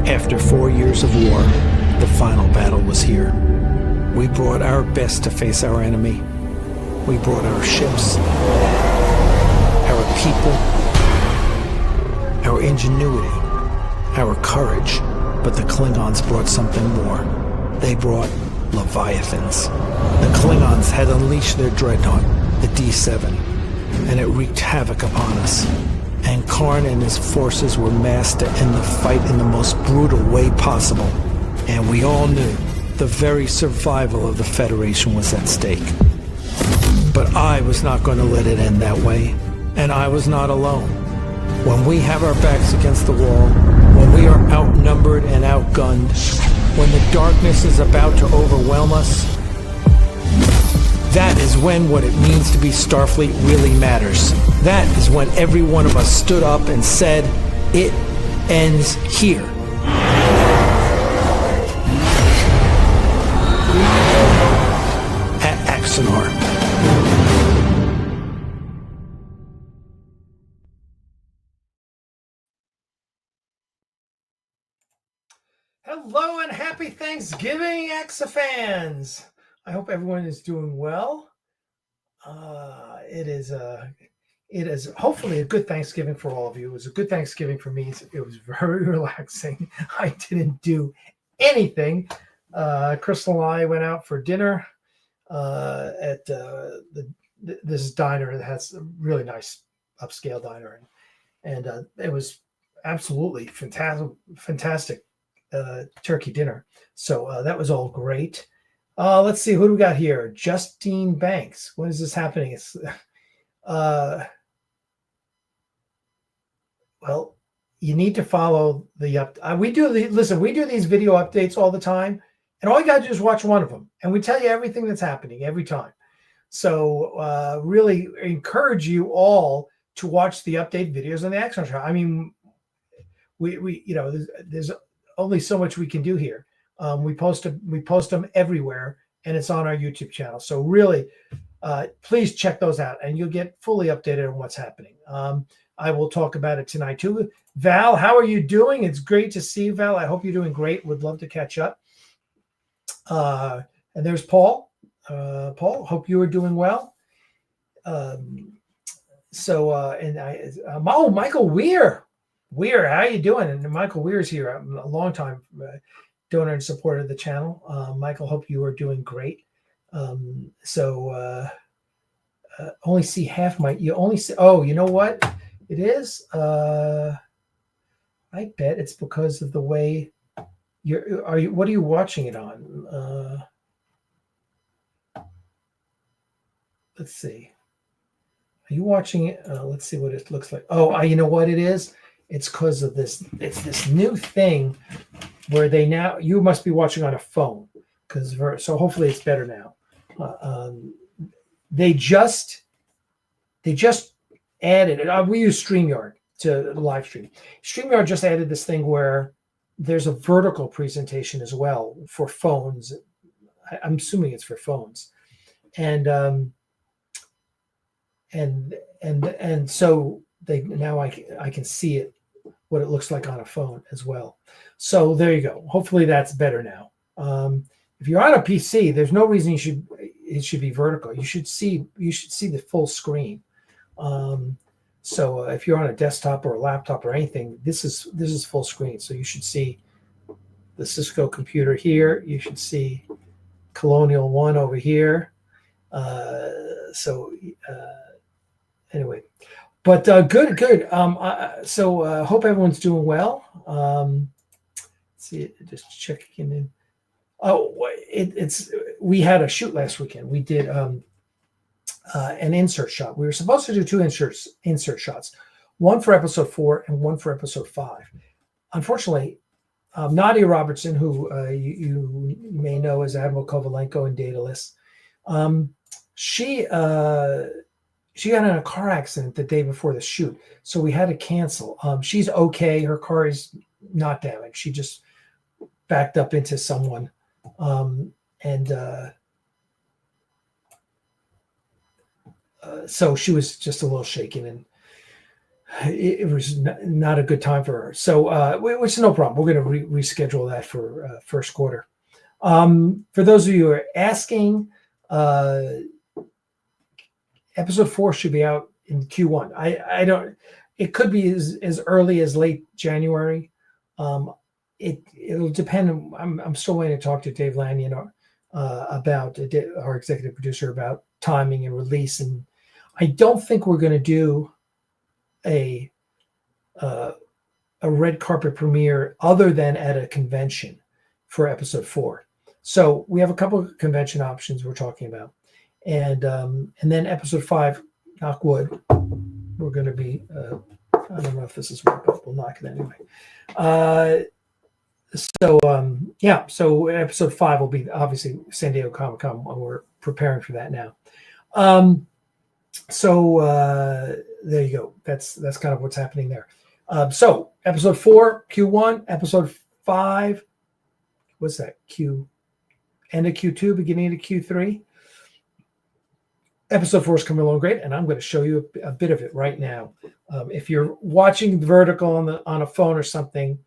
After 4 years of war, the final battle was here. We brought our best to face our enemy. We brought our ships, our people, our ingenuity, our courage. But the Klingons brought something more. They brought Leviathans. The Klingons had unleashed their dreadnought, the D7, and it wreaked havoc upon us. And Karn and his forces were massed to end the fight in the most brutal way possible. And we all knew the very survival of the Federation was at stake. But I was not going to let it end that way, and I was not alone. When we have our backs against the wall, when we are outnumbered and outgunned, when the darkness is about to overwhelm us, that is when what it means to be Starfleet really matters. That is when every one of us stood up and said, it ends here. At Axanar. Hello and happy Thanksgiving, Axa-fans! I hope everyone is doing well. It is hopefully a good Thanksgiving for all of you. It was a good Thanksgiving for me. It was very relaxing. I didn't do anything. Crystal and I went out for dinner at this diner that has a really nice upscale diner, and it was absolutely fantastic turkey dinner. So that was all great. Let's see, who do we got here? Justine Banks. When is this happening? It's well, you need to follow the we do these video updates all the time, and all you got to do is watch one of them, and we tell you everything that's happening every time. So really encourage you all to watch the update videos on the Axanar show. I mean, we there's only so much we can do here. We post them everywhere, and it's on our YouTube channel. So really, please check those out, and you'll get fully updated on what's happening. I will talk about it tonight too. Val, how are you doing? It's great to see you, Val. I hope you're doing great. Would love to catch up. And there's Paul. Paul, hope you are doing well. Michael Weir. Weir, how you doing? And Michael Weir's here. I'm a long time donor and supporter of the channel. Michael, hope you are doing great. Only see half my. You only see. Oh, you know what? It is. I bet it's because of the way you're. What are you watching it on? Let's see. Are you watching it? Let's see what it looks like. Oh, you know what it is? It's because of this. It's this new thing where you must be watching on a phone, so hopefully it's better now. They just added it. We use StreamYard to live stream. StreamYard just added this thing where there's a vertical presentation as well for phones. I'm assuming it's for phones, and so I can see it, what it looks like on a phone as well. So there you go. Hopefully that's better now. If you're on a PC, there's no reason it should be vertical. You should see the full screen. So if you're on a desktop or a laptop or anything, this is full screen. So you should see the Cisco computer here. You should see Colonial One over here. Anyway, but good. Hope everyone's doing well. Let's see, just checking in. Oh, we had a shoot last weekend. We did an insert shot. We were supposed to do two insert shots, one for episode 4 and one for episode 5. Unfortunately, Nadia Robertson, who you may know as Admiral Kovalenko in Daedalus, she got in a car accident the day before the shoot, so we had to cancel. She's okay. Her car is not damaged. She just backed up into someone. So she was just a little shaken, it was not a good time for her. So, which is no problem. We're going to reschedule that for first quarter. For those of you who are asking, episode 4 should be out in Q1. I don't. It could be as early as late January. It'll depend. I'm still waiting to talk to Dave Lanyon about our executive producer about timing and release, and I don't think we're going to do a red carpet premiere other than at a convention for episode 4. So we have a couple of convention options we're talking about, and then episode 5, knock wood, we're going to be. I don't know if this is working, but we'll knock it anyway. So episode 5 will be obviously San Diego Comic-Con, and we're preparing for that now. There you go. That's kind of what's happening there. So episode 4, Q1, episode 5, what's that? End of Q2, beginning of Q3. Episode 4 is coming along great, and I'm going to show you a bit of it right now. If you're watching the vertical on a phone or something,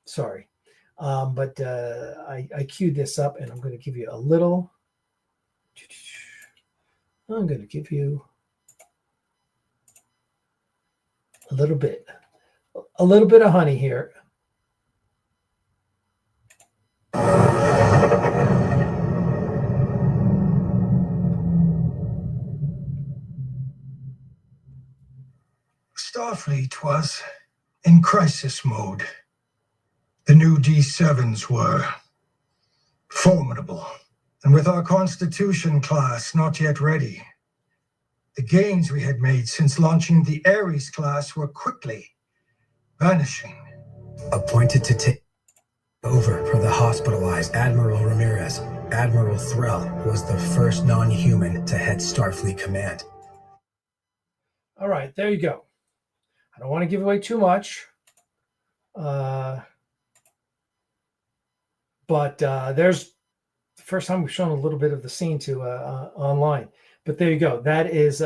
sorry. But I queued this up, and I'm going to give you a little. I'm going to give you a little bit of honey here. Starfleet was in crisis mode. The new D7s were formidable, and with our Constitution class not yet ready, the gains we had made since launching the Ares class were quickly vanishing. Appointed to take over for the hospitalized Admiral Ramirez, Admiral Threll was the first non-human to head Starfleet Command. All right, there you go. I don't want to give away too much. But there's the first time we've shown a little bit of the scene to online. But there you go. That is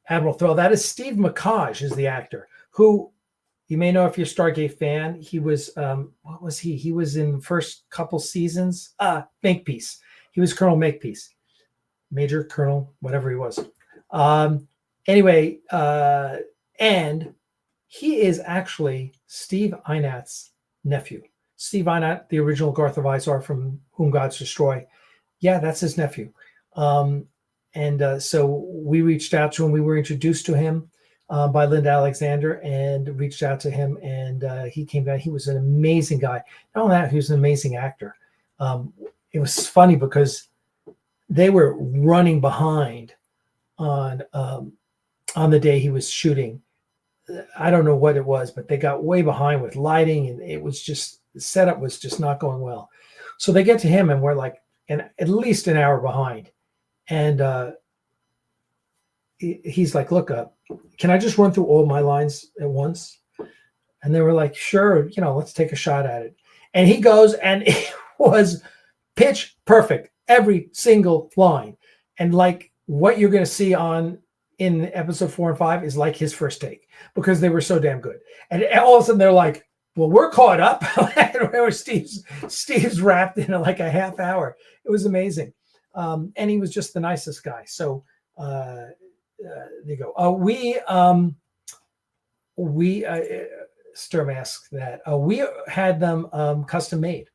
Admiral Threll. That is Steve McCage is the actor who you may know if you're a Stargate fan. He was what was he? He was in the first couple seasons. Makepeace. He was Colonel Makepeace, Major Colonel, whatever he was. Anyway, and he is actually Steve Einat's nephew. Steve Einat, the original Garth of Izar from Whom Gods Destroy. Yeah, that's his nephew. So we reached out to him. We were introduced to him by Linda Alexander and reached out to him. And he came back. He was an amazing guy. Not only that, he was an amazing actor. It was funny because they were running behind on the day he was shooting. I don't know what it was, but they got way behind with lighting, and it was just the setup was just not going well. So they get to him, and we're like at least an hour behind. And he's like, "Look, can I just run through all my lines at once?" And they were like, "Sure, let's take a shot at it." And he goes, and it was pitch perfect, every single line, and like what you're going to see in episode 4 and 5 is like his first take because they were so damn good. And all of a sudden they're like, "Well, we're caught up." Steve's wrapped in like a half hour. It was amazing. And he was just the nicest guy. So there you go. We Sturm asked that we had them custom made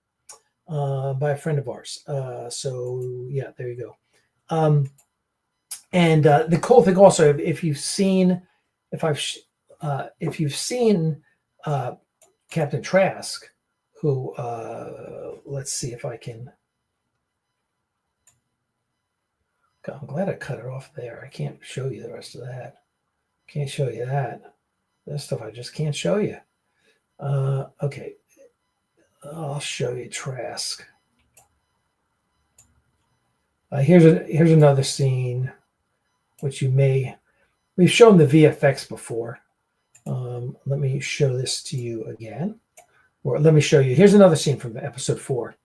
by a friend of ours. So yeah, there you go. And the cool thing also, if you've seen Captain Trask, who let's see if I can. God, I'm glad I cut it off there. I can't show you the rest of that. Can't show you that. That stuff I just can't show you. Okay, I'll show you Trask. Here's another scene, which we've shown the VFX before. Let me show this to you again, or let me show you. Here's another scene from episode 4.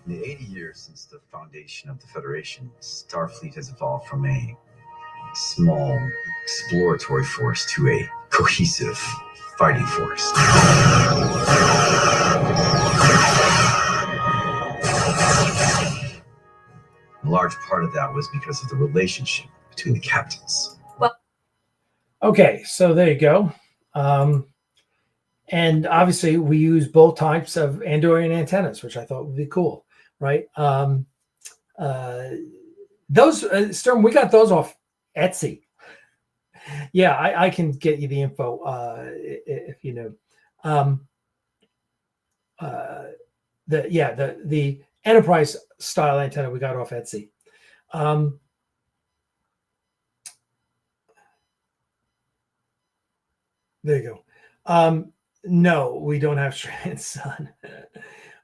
In the 80 years since the foundation of the Federation, Starfleet has evolved from a small exploratory force to a cohesive fighting force. A large part of that was because of the relationship between the captains. Okay, so there you go. And obviously we use both types of Andorian antennas, which I thought would be cool, right? Those, Sturm, we got those off Etsy. Yeah, I can get you the info if you know. The Enterprise style antenna we got off Etsy. There you go. No, we don't have stranded sun.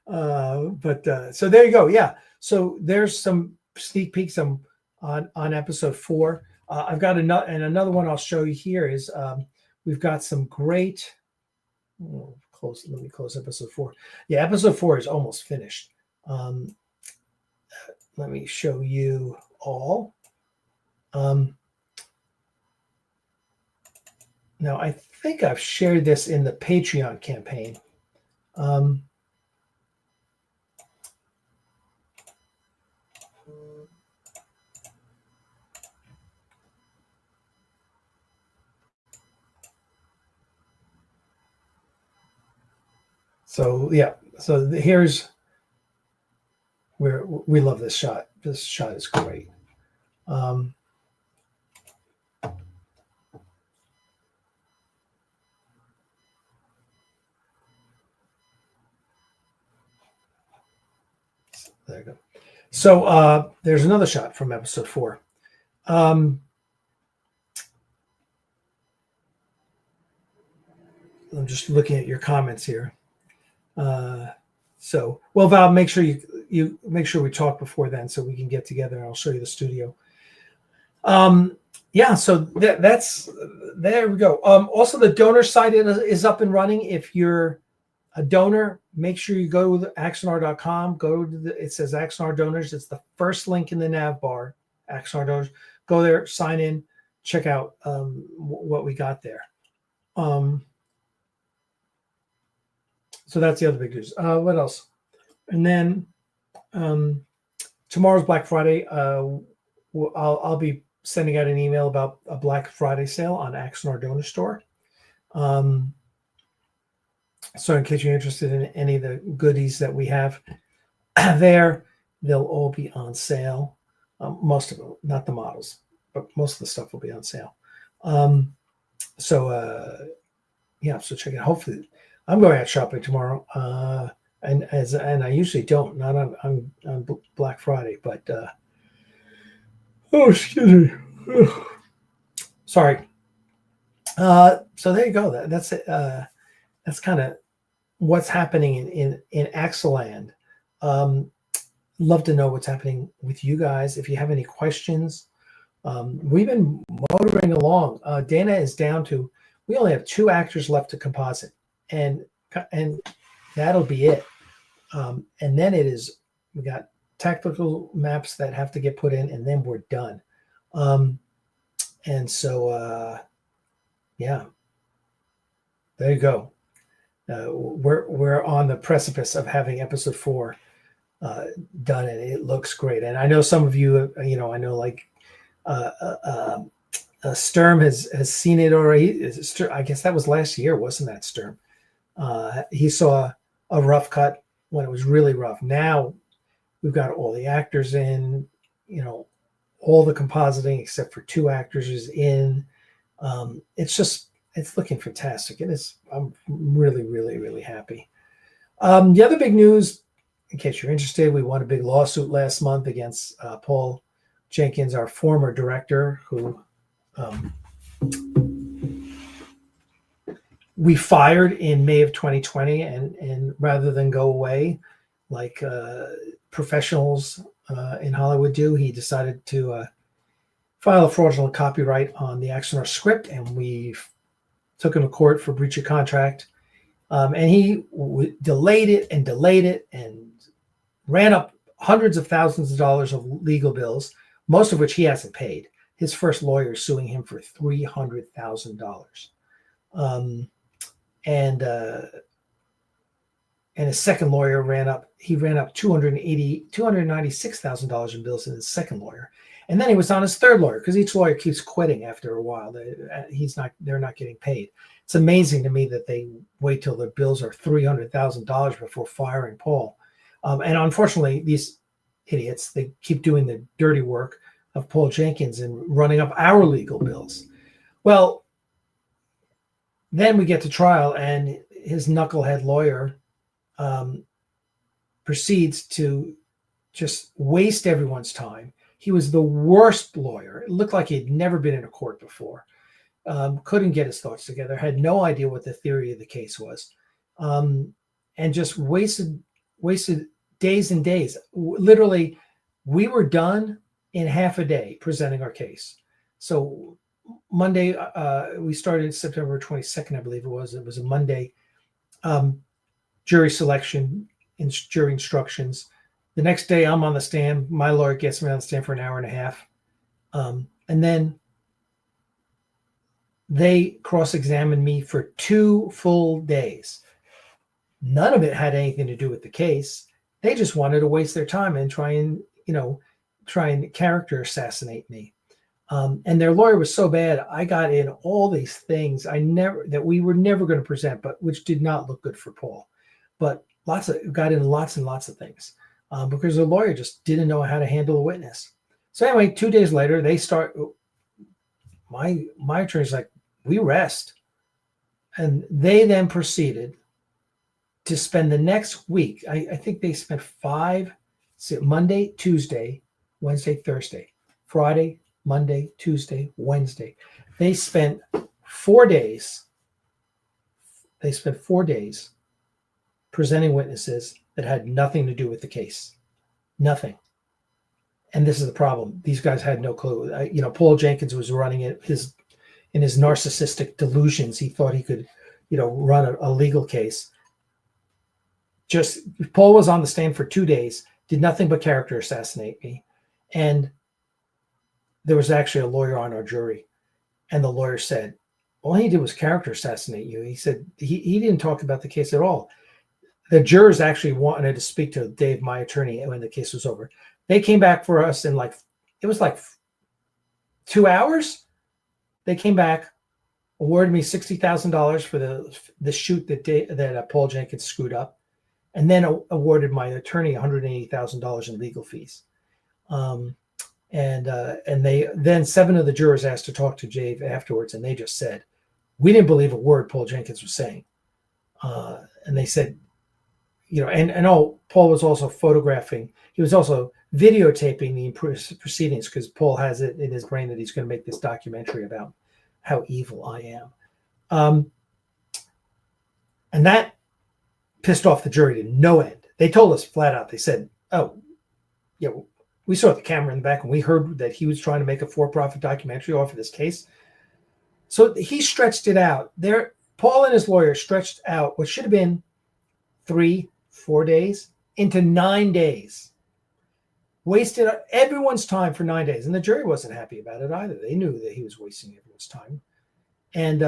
So there you go. Yeah. So there's some sneak peeks on episode 4. I've got another one I'll show you here is we've got some great. Let me close episode 4. Yeah, episode 4 is almost finished. Let me show you all. Now, I think I've shared this in the Patreon campaign. So, yeah. So here's where we love this shot. This shot is great. There you go. So there's another shot from episode 4. I'm just looking at your comments here. Well, Val, make sure you make sure we talk before then so we can get together and I'll show you the studio. Yeah, so that's there we go. Also, the donor site is up and running. If you're a donor, make sure you go to axanar.com. Go to it says Axanar Donors. It's the first link in the nav bar. Axanar Donors. Go there, sign in, check out what we got there. So that's the other big news. What else? And then tomorrow's Black Friday. I'll be sending out an email about a Black Friday sale on Axanar Donor Store. So in case you're interested in any of the goodies that we have there, they'll all be on sale. Most of them, not the models, but most of the stuff will be on sale. So check it out. Hopefully, I'm going out shopping tomorrow, and I usually don't, not on Black Friday, but excuse me, sorry. So there you go. That's it. That's kind of what's happening in Axaland. Love to know what's happening with you guys. If you have any questions, we've been motoring along. Dana is down to, we only have 2 actors left to composite, and that'll be it. And then we got tactical maps that have to get put in, and then we're done. And so, yeah, there you go. We're on the precipice of having episode 4 done, and it looks great. And I know some of you, I know like Sturm has seen it already. I guess that was last year, wasn't that, Sturm? He saw a rough cut when it was really rough. Now we've got all the actors in, all the compositing except for 2 actors is in. It's looking fantastic. I'm really, really, really happy. The other big news, in case you're interested, we won a big lawsuit last month against Paul Jenkins, our former director, who we fired in May of 2020. And rather than go away like professionals in Hollywood do, he decided to file a fraudulent copyright on the Axanar script, and we took him to court for breach of contract. And he delayed it and ran up hundreds of thousands of dollars of legal bills, most of which he hasn't paid. His first lawyer is suing him for $300,000. And his second lawyer ran up $296,000 in bills in his second lawyer. And then he was on his third lawyer, because each lawyer keeps quitting after a while. They're not getting paid. It's amazing to me that they wait till their bills are $300,000 before firing Paul. And unfortunately, these idiots, they keep doing the dirty work of Paul Jenkins and running up our legal bills. Well, then we get to trial, and his knucklehead lawyer proceeds to just waste everyone's time. He was the worst lawyer. It looked like he'd never been in a court before. Couldn't get his thoughts together, had no idea what the theory of the case was, and just wasted days and days. Literally, we were done in half a day presenting our case. So Monday, we started September 22nd, I believe it was. It was a Monday. Jury selection, jury instructions. The next day, I'm on the stand. My lawyer gets me on the stand for an hour and a half. And then they cross-examined me for 2 full days. None of it had anything to do with the case. They just wanted to waste their time and try and character assassinate me. And their lawyer was so bad, I got in all these things that we were never going to present, but which did not look good for Paul. But got in lots and lots of things because the lawyer just didn't know how to handle a witness. So anyway, 2 days later, they start. My attorney's like, we rest, and they then proceeded to spend the next week. I think they spent Monday, Tuesday, Wednesday, Thursday, Friday, Monday, Tuesday, Wednesday. They spent 4 days. They spent 4 days presenting witnesses that had nothing to do with the case. Nothing. And this is the problem. These guys had no clue. Paul Jenkins was running it in his narcissistic delusions. He thought he could, run a legal case. Paul was on the stand for 2 days, did nothing but character assassinate me. And there was actually a lawyer on our jury. And the lawyer said, all he did was character assassinate you. He said he didn't talk about the case at all. The jurors actually wanted to speak to Dave, my attorney, when the case was over. They came back for us in it was 2 hours. They came back, awarded me $60,000 for the shoot that Paul Jenkins screwed up, and then awarded my attorney $180,000 in legal fees. And then 7 of the jurors asked to talk to Dave afterwards, and they just said, we didn't believe a word Paul Jenkins was saying. And they said, Paul was also photographing. He was also videotaping the proceedings because Paul has it in his brain that he's going to make this documentary about how evil I am. And that pissed off the jury to no end. They told us flat out, they said, oh, yeah, we saw the camera in the back and we heard that he was trying to make a for-profit documentary off of this case. So he stretched it out. Paul and his lawyer stretched out what should have been 3-4 days into 9 days. Wasted everyone's time for 9 days. And the jury wasn't happy about it either. They knew that he was wasting everyone's time. And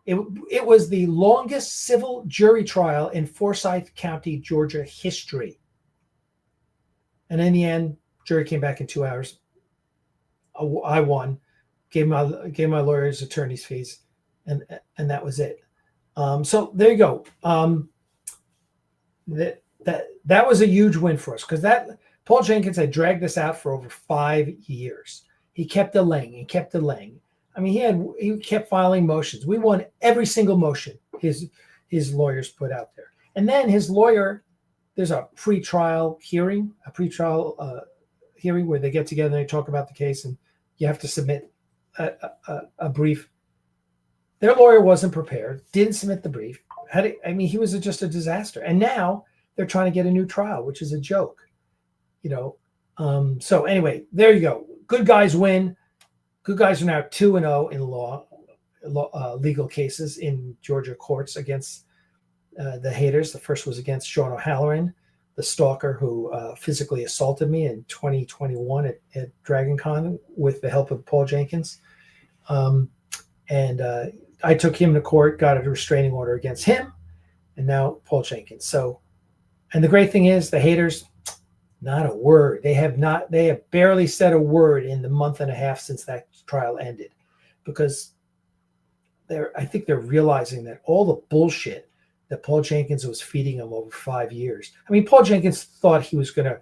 it was the longest civil jury trial in Forsyth County, Georgia history. And in the end, jury came back in 2 hours. I won, gave my lawyer his attorney's fees, and that was it. So there you go. That was a huge win for us because Paul Jenkins had dragged this out for over 5 years. He kept delaying. I mean, he kept filing motions. We won every single motion his lawyers put out there. And then his lawyer, there's a pre-trial hearing where they get together and they talk about the case, and you have to submit a brief. Their lawyer wasn't prepared, didn't submit the brief. He was just a disaster. And now they're trying to get a new trial, which is a joke. So anyway, there you go. Good guys win. Good guys are now 2-0 in legal cases in Georgia courts against the haters. The first was against Sean O'Halloran, the stalker who physically assaulted me in 2021 at Dragon Con with the help of Paul Jenkins. And I took him to court, got a restraining order against him, and now Paul Jenkins. So, and the great thing is the haters, not a word. They have barely said a word in the month and a half since that trial ended, because I think they're realizing that all the bullshit that Paul Jenkins was feeding them over 5 years. I mean, Paul Jenkins thought he was going to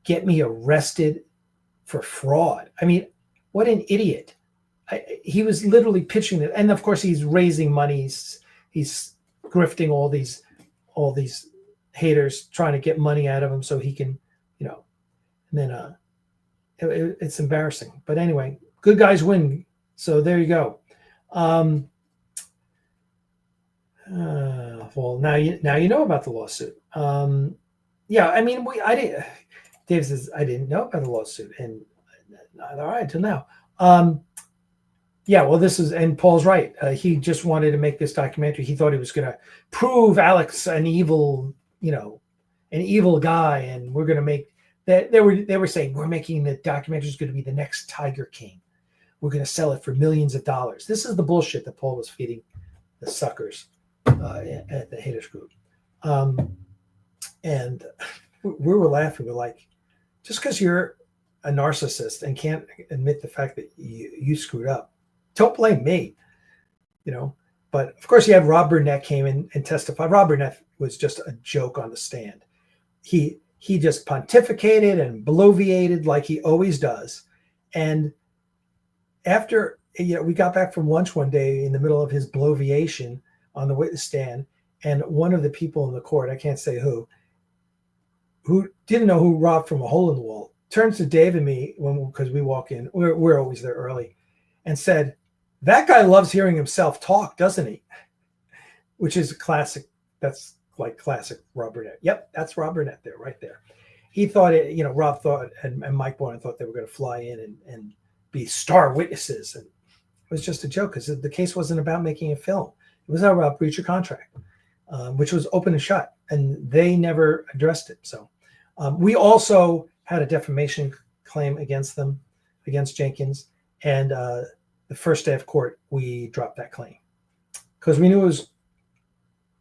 get me arrested for fraud. I mean, what an idiot. He was literally pitching it. And of course, he's raising money. He's grifting all these haters, trying to get money out of him so he can, and then it's embarrassing. But anyway, good guys win. So there you go. Well, now you know about the lawsuit. Yeah, I mean, Dave says I didn't know about the lawsuit, and all right till now. Yeah, well, and Paul's right. He just wanted to make this documentary. He thought he was going to prove Alex an evil guy, and we're going to make that. They were saying we're making the documentary is going to be the next Tiger King. We're going to sell it for millions of dollars. This is the bullshit that Paul was feeding the suckers at the haters group. And we were laughing. We're like, just because you're a narcissist and can't admit the fact that you screwed up, don't blame me, But of course, you had Rob Burnett came in and testified. Rob Burnett was just a joke on the stand. He just pontificated and bloviated like he always does. And after we got back from lunch one day in the middle of his bloviation on the witness stand, and one of the people in the court, I can't say who didn't know who robbed from a hole in the wall, turns to Dave and me because we walk in, we're always there early, and said, "That guy loves hearing himself talk, doesn't he?" Which is a classic. That's like classic Rob Burnett. Yep, that's Rob Burnett there, right there. He thought Rob thought, and Mike Bourne thought they were going to fly in and be star witnesses, and it was just a joke because the case wasn't about making a film. It was about breach of contract, which was open and shut, and they never addressed it. So we also had a defamation claim against Jenkins, and the first day of court, we dropped that claim because we knew it was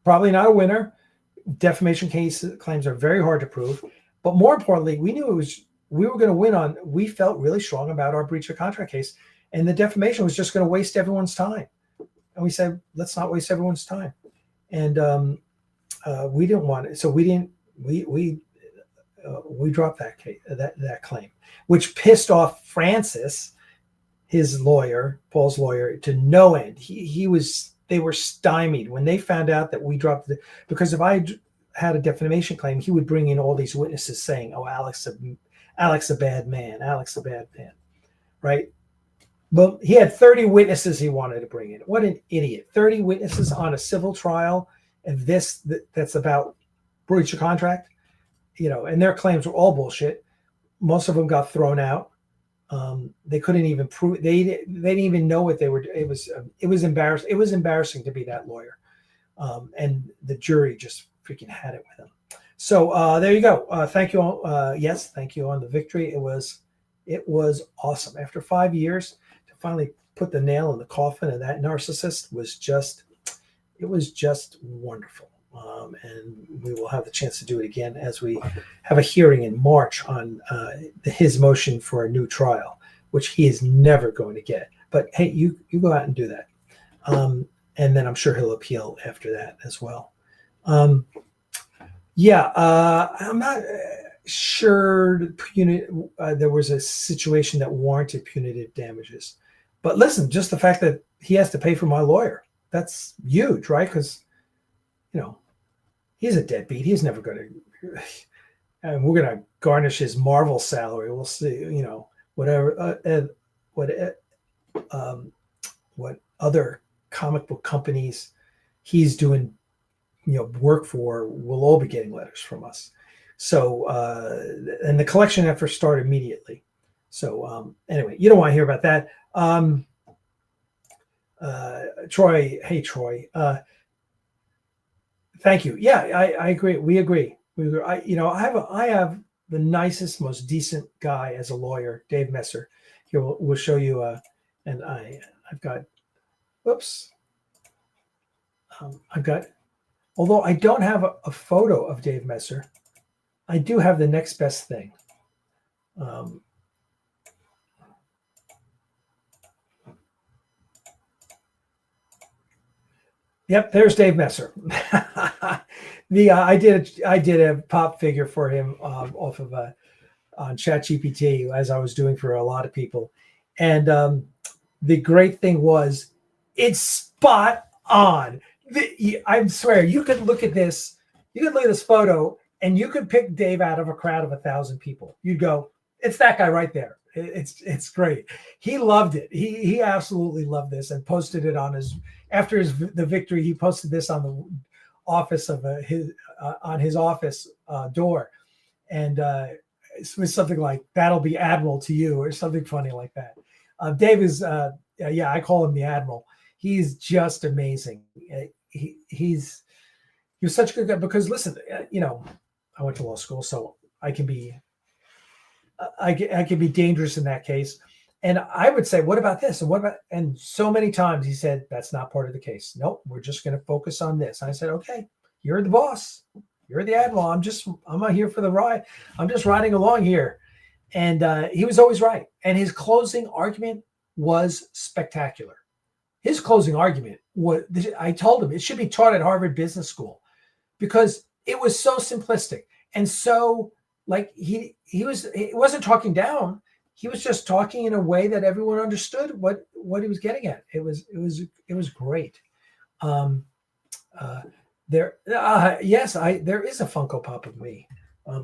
probably not a winner. Defamation claims are very hard to prove, but more importantly, we knew we were going to win we felt really strong about our breach of contract case, and the defamation was just going to waste everyone's time. And we said, let's not waste everyone's time. And we didn't want it. So we dropped that claim, which pissed off Francis, his lawyer, Paul's lawyer, to no end. They were stymied when they found out that we dropped because if I had a defamation claim, he would bring in all these witnesses saying, "Oh, Alex a bad man, Alex a bad man," right? Well, he had 30 witnesses he wanted to bring in. What an idiot! 30 witnesses on a civil trial, and that's about breach of contract, and their claims were all bullshit. Most of them got thrown out. They couldn't even prove. They didn't even know what they were. It was embarrassing. It was embarrassing to be that lawyer, and the jury just freaking had it with them. So there you go. Thank you all. Yes, thank you on the victory. It was awesome. After 5 years, to finally put the nail in the coffin of that narcissist was just wonderful. And we will have the chance to do it again as we have a hearing in March on his motion for a new trial, which he is never going to get. But hey, you go out and do that. And then I'm sure he'll appeal after that as well. I'm not sure there was a situation that warranted punitive damages. But listen, just the fact that he has to pay for my lawyer, that's huge, right? Because, he's a deadbeat. He's never going to, and we're going to garnish his Marvel salary. We'll see, whatever, what other comic book companies he's doing, work for will all be getting letters from us. So, and the collection efforts start immediately. So, anyway, you don't want to hear about that. Troy, hey, Troy, thank you. Yeah, I agree. We agree. I have the nicest, most decent guy as a lawyer, Dave Messer. Here, we'll show you. And I've got, whoops. I've got, although I don't have a photo of Dave Messer, I do have the next best thing. Yep, there's Dave Messer. I did a pop figure for him off of on ChatGPT, as I was doing for a lot of people, and the great thing was it's spot on. I swear, you could look at this, photo, and you could pick Dave out of a crowd of 1,000 people. You'd go, it's that guy right there. It's great. He loved it. He absolutely loved this, and posted it on the victory. He posted this on the office of his office door, and it was something like, "That'll be Admiral to you," or something funny like that. Dave is, I call him the Admiral. He's just amazing. He's such a good guy, because listen, I went to law school, so I can be dangerous in that case. And I would say, what about this? And what about, and so many times he said, that's not part of the case. Nope, we're just going to focus on this. And I said, okay, you're the boss. You're the Admiral. I'm not here for the ride. I'm just riding along here. And he was always right. And his closing argument was spectacular. His closing argument was, I told him it should be taught at Harvard Business School, because it was so simplistic. And so, like, he wasn't talking down. He was just talking in a way that everyone understood what he was getting at. It was great. There is a Funko Pop of me.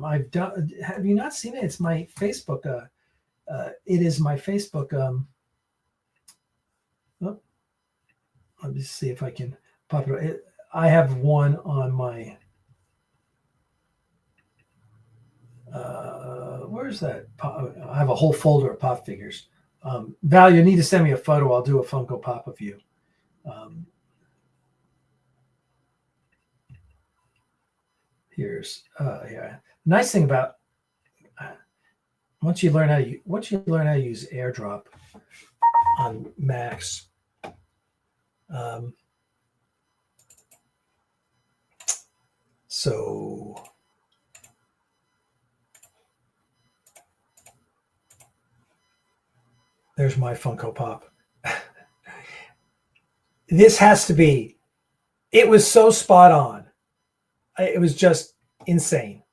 I've done. Have you not seen it? It's my Facebook. It is my Facebook. Let me see if I can pop it. I have one on my. Where's that? I have a whole folder of pop figures. Val, you need to send me a photo. I'll do a Funko Pop of you. Here's Nice thing about once you learn how to use AirDrop on Macs. So. There's my Funko Pop. This has to be, it was so spot on. It was just insane.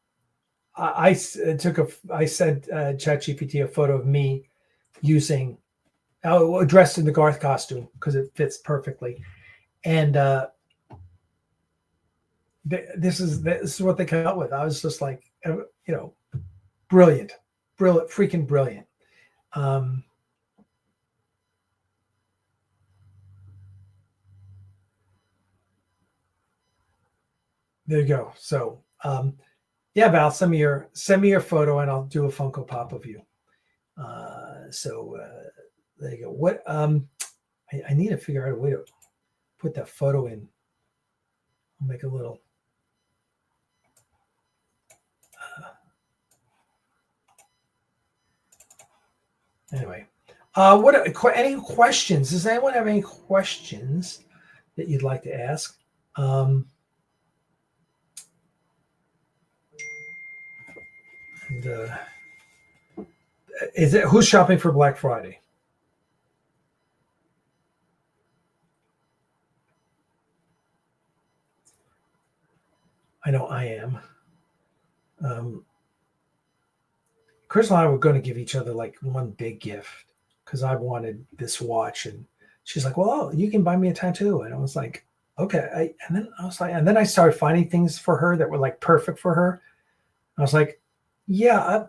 I sent ChatGPT a photo of me dressed in the Garth costume, because it fits perfectly. And this is what they came up with. I was just like, brilliant, freaking brilliant. There you go. So, Val, send me your photo, and I'll do a Funko Pop of you. There you go. What? I need to figure out a way to put that photo in. I'll make a little. Anyway, any questions? Does anyone have any questions that you'd like to ask? And who's shopping for Black Friday? I know I am. Chris and I were going to give each other like one big gift, because I wanted this watch, and she's like, well, you can buy me a tattoo. And I was like, okay. And then I started finding things for her that were like perfect for her. I was like, yeah,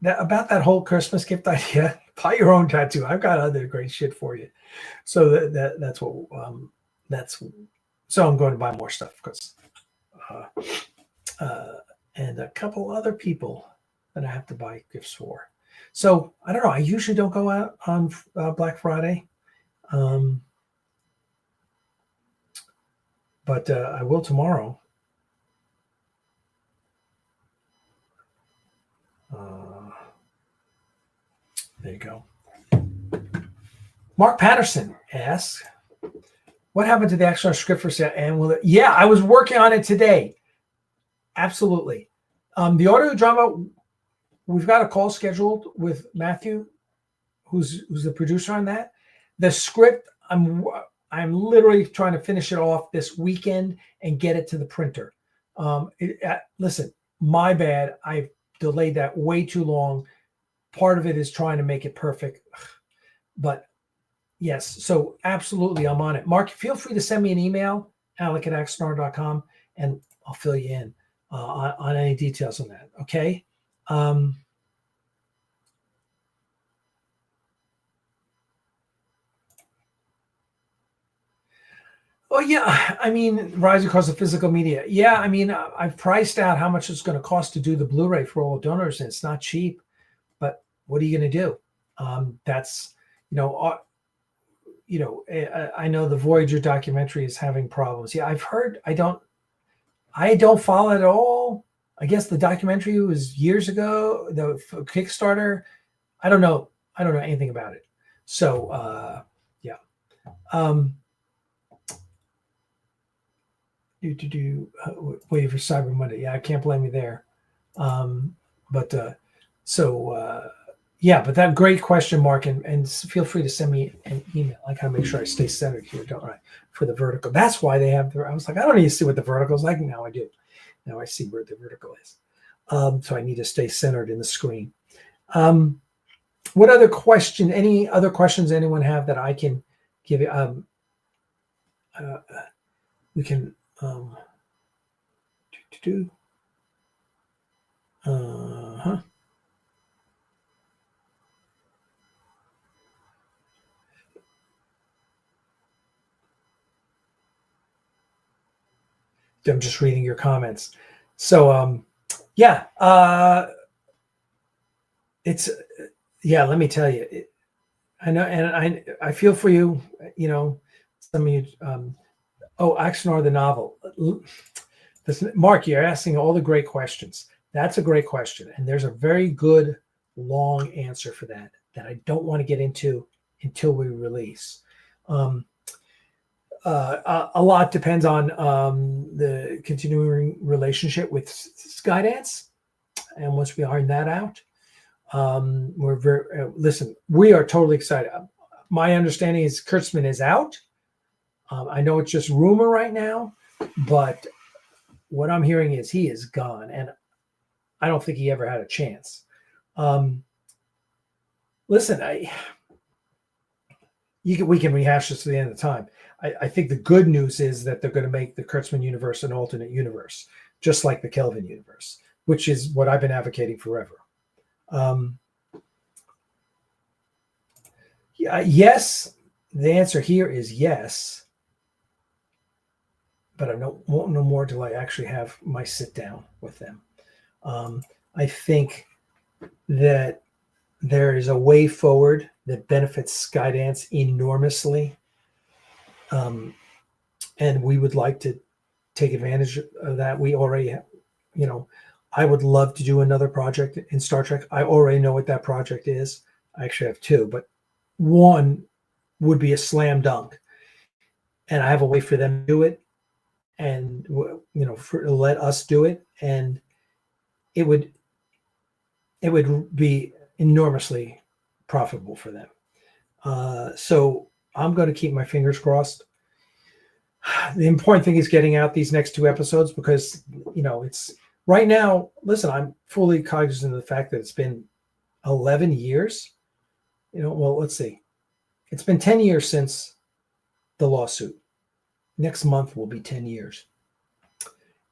about that whole Christmas gift idea, buy your own tattoo. I've got other great shit for you. So so I'm going to buy more stuff, because and a couple other people that I have to buy gifts for. So I don't know. I usually don't go out on Black Friday, but I will tomorrow. There you go. Mark Patterson asks, what happened to the Axanar script for sale? And will it? Yeah, I was working on it today. Absolutely. The audio drama, we've got a call scheduled with Matthew, who's the producer on that. The script, I'm literally trying to finish it off this weekend and get it to the printer. Listen, my bad. I've delayed that way too long. Part of it is trying to make it perfect. But yes, so absolutely, I'm on it. Mark, feel free to send me an email, alec@axanar.com, and I'll fill you in on any details on that. Okay. Oh yeah, I mean, rising cost of physical media. Yeah, I mean, I've priced out how much it's going to cost to do the Blu-ray for all donors, and it's not cheap. But what are you going to do? That's I know the Voyager documentary is having problems. Yeah, I've heard. I don't follow it at all. I guess the documentary was years ago. The Kickstarter. I don't know anything about it. So yeah. Wait for Cyber Monday. Yeah, I can't blame you there. But that great question, Mark, and feel free to send me an email. I gotta make sure I stay centered here, don't I? For the vertical. That's why they have I was like, I don't need to see what the vertical is like. Now I do. Now I see where the vertical is. So I need to stay centered in the screen. What other question? Any other questions anyone have that I can give you? We can I'm just reading your comments. So it's let me tell you, I know, and I feel for you. You know, some of you. Axanar the novel. Mark, you're asking all the great questions. That's a great question, and there's a very good long answer for that I don't want to get into until we release. A lot depends on the continuing relationship with Skydance, and once we iron that out, we're very listen. We are totally excited. My understanding is Kurtzman is out. I know it's just rumor right now, but what I'm hearing is he is gone, and I don't think he ever had a chance. Listen, we can rehash this to the end of the time. I think the good news is that they're going to make the Kurtzman universe an alternate universe, just like the Kelvin universe, which is what I've been advocating forever. Yes, the answer here is yes. But I won't know more till I actually have my sit down with them. I think that there is a way forward that benefits Skydance enormously. And we would like to take advantage of that. We already have, I would love to do another project in Star Trek. I already know what that project is. I actually have two, but one would be a slam dunk. And I have a way for them to do it. And let us do it, and it would be enormously profitable for them. So I'm going to keep my fingers crossed. The important thing is getting out these next two episodes because it's right now. Listen, I'm fully cognizant of the fact that it's been 11 years. Well, let's see, it's been 10 years since the lawsuit. Next month will be 10 years.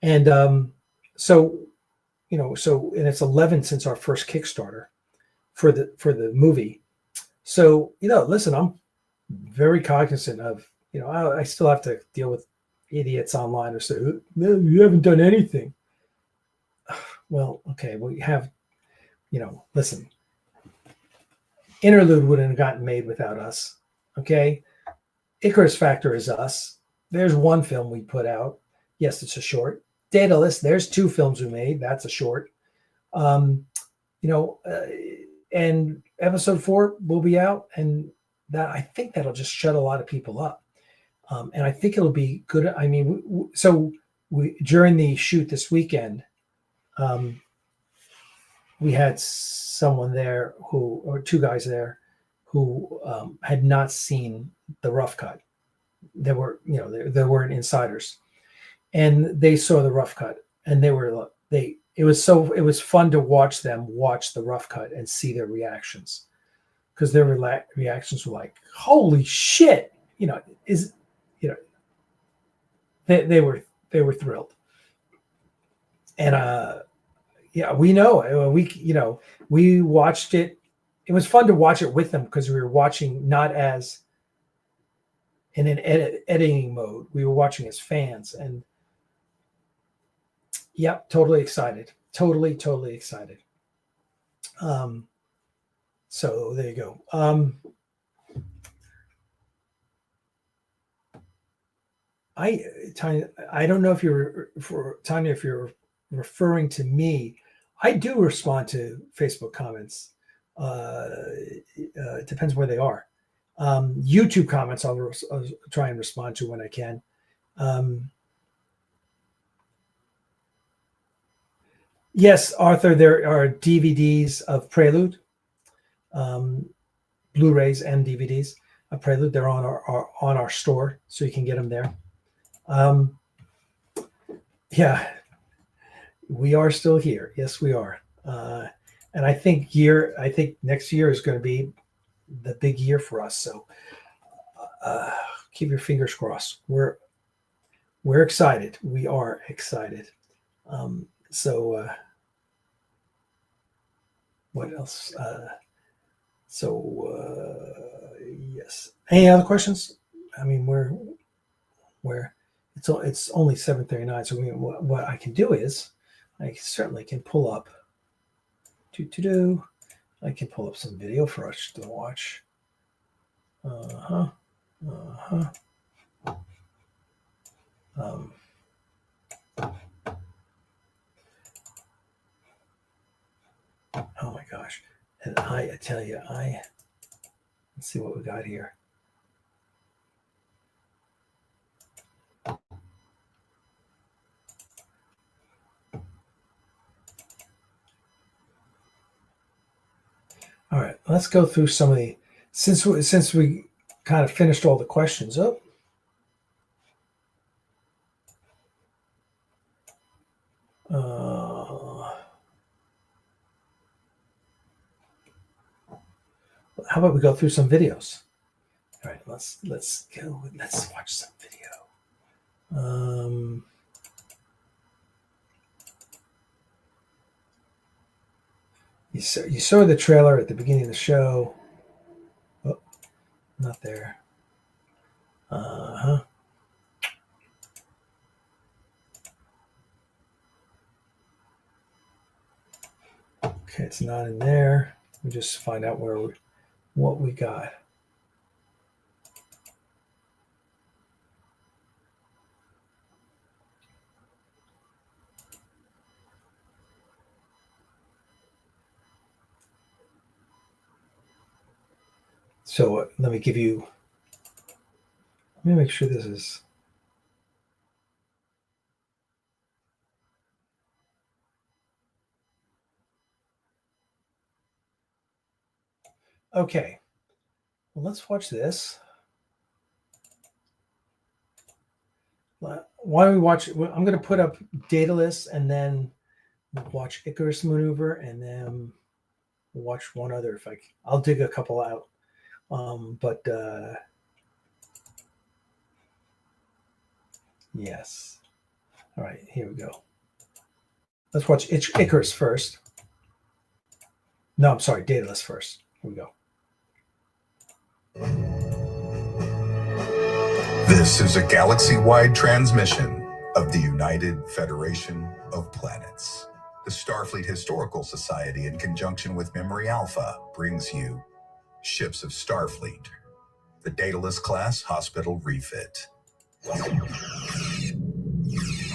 And so it's 11 since our first Kickstarter for the movie. So, listen, I'm very cognizant of, I still have to deal with idiots online who say, no, you haven't done anything. Well, okay, well, you have, listen, Interlude wouldn't have gotten made without us. Okay. Icarus Factor is us. There's one film we put out. Yes, it's a short. Daedalus, there's two films we made. That's a short. and episode 4 will be out, and that I think that'll just shut a lot of people up. And I think it'll be good. I mean, we during the shoot this weekend, we had someone there or 2 guys there who had not seen the rough cut. They were, they weren't insiders, and they saw the rough cut, and it was fun to watch them watch the rough cut and see their reactions, because their reactions were like, "Holy shit!" They were thrilled, and we know we watched it. It was fun to watch it with them because we were watching not as in an editing mode. We were watching as fans, and totally excited. Totally excited. So there you go. I don't know if you're Tanya, if you're referring to me. I do respond to Facebook comments. It depends where they are. YouTube comments I'll try and respond to when I can. Yes, Arthur, there are DVDs of Prelude, Blu-rays and DVDs of Prelude. They're on our store, so you can get them there. We are still here. Yes, we are. And I think next year is going to be the big year for us. So keep your fingers crossed. We're excited. We are excited. What else? Yes. Any other questions? I mean, it's only 7:39. So what I can do is I certainly can pull up. I can pull up some video for us to watch. Oh my gosh. And I tell you, let's see what we got here. All right, let's go through some of the, since we kind of finished all the questions up. How about we go through some videos? All right, let's watch some video. You saw the trailer at the beginning of the show. Oh, not there. Okay, it's not in there. We just find out what we got. So let me make sure this is. Okay, well, let's watch this. Why don't we watch? I'm going to put up Daedalus, and then we'll watch Icarus Maneuver, and then we'll watch one other. I'll dig a couple out. Yes. All right, here we go. Let's watch Icarus first. No, I'm sorry, Daedalus first. Here we go. This is a galaxy-wide transmission of the United Federation of Planets. The Starfleet Historical Society, in conjunction with Memory Alpha, brings you Ships of Starfleet, the Daedalus class hospital refit.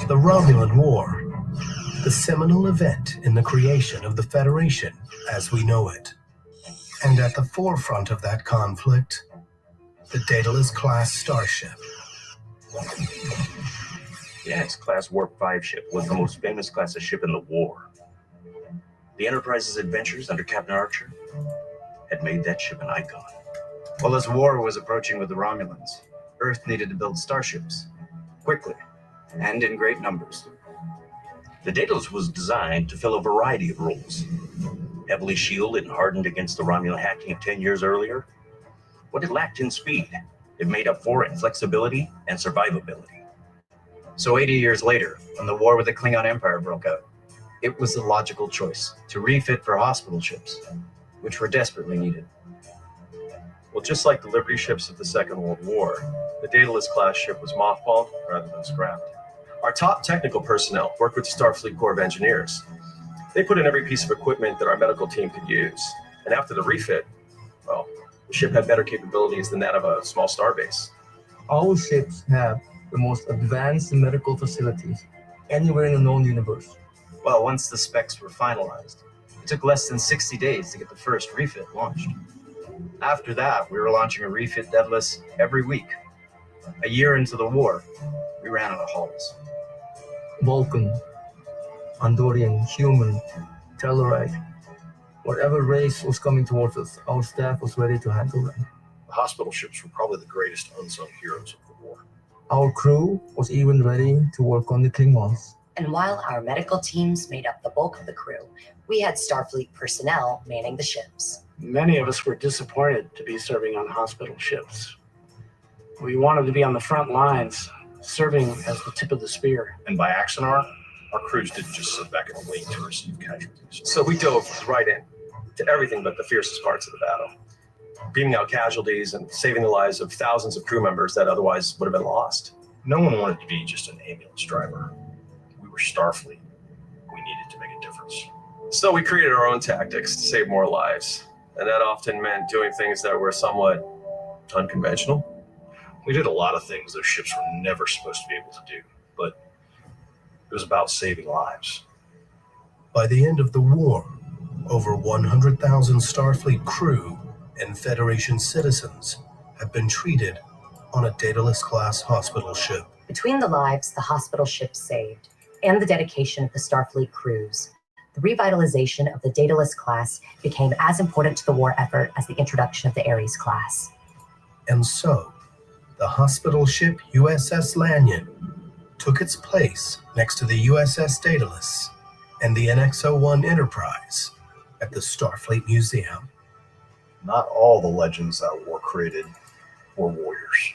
The Romulan War, the seminal event in the creation of the Federation as we know it. And at the forefront of that conflict, the Daedalus-class starship. The X-class Warp 5 ship was the most famous class of ship in the war. The Enterprise's adventures under Captain Archer had made that ship an icon. Well, as war was approaching with the Romulans, Earth needed to build starships quickly and in great numbers. The Daedalus was designed to fill a variety of roles. Heavily shielded and hardened against the Romulan hacking of 10 years earlier, what it lacked in speed, it made up for in flexibility and survivability. So 80 years later, when the war with the Klingon Empire broke out, it was the logical choice to refit for hospital ships, which were desperately needed. Well, just like the Liberty ships of the Second World War, the Daedalus-class ship was mothballed rather than scrapped. Our top technical personnel worked with the Starfleet Corps of Engineers. They put in every piece of equipment that our medical team could use. And after the refit, well, the ship had better capabilities than that of a small starbase. Our ships have the most advanced medical facilities anywhere in the known universe. Well, once the specs were finalized, it took less than 60 days to get the first refit launched. After that, we were launching a refit Daedalus every week. A year into the war, we ran out of hulls. Vulcan, Andorian, human, Telluride, whatever race was coming towards us, our staff was ready to handle them. The hospital ships were probably the greatest unsung heroes of the war. Our crew was even ready to work on the Klingons. And while our medical teams made up the bulk of the crew, we had Starfleet personnel manning the ships. Many of us were disappointed to be serving on hospital ships. We wanted to be on the front lines, serving as the tip of the spear. And by Axanar, our crews didn't just sit back and wait to receive casualties. So we dove right in to everything but the fiercest parts of the battle, beaming out casualties and saving the lives of thousands of crew members that otherwise would have been lost. No one wanted to be just an ambulance driver. We were Starfleet. We needed to make a difference. So we created our own tactics to save more lives. And that often meant doing things that were somewhat unconventional. We did a lot of things those ships were never supposed to be able to do, but it was about saving lives. By the end of the war, over 100,000 Starfleet crew and Federation citizens have been treated on a Daedalus-class hospital ship. Between the lives the hospital ships saved and the dedication of the Starfleet crews, the revitalization of the Daedalus class became as important to the war effort as the introduction of the Ares class. And so, the hospital ship USS Lanyon took its place next to the USS Daedalus and the NX-01 Enterprise at the Starfleet Museum. Not all the legends that war created were warriors.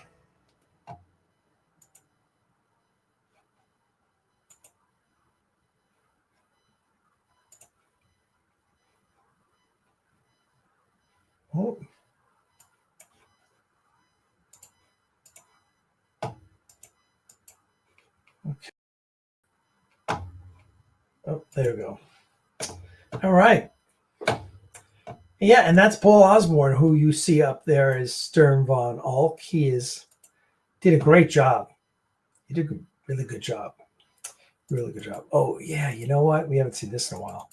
Oh. Okay. Oh, there we go. All right. Yeah, and that's Paul Osborne, who you see up there as Stern von Ulk. He did a great job. He did a really good job. Really good job. Oh, yeah, you know what? We haven't seen this in a while.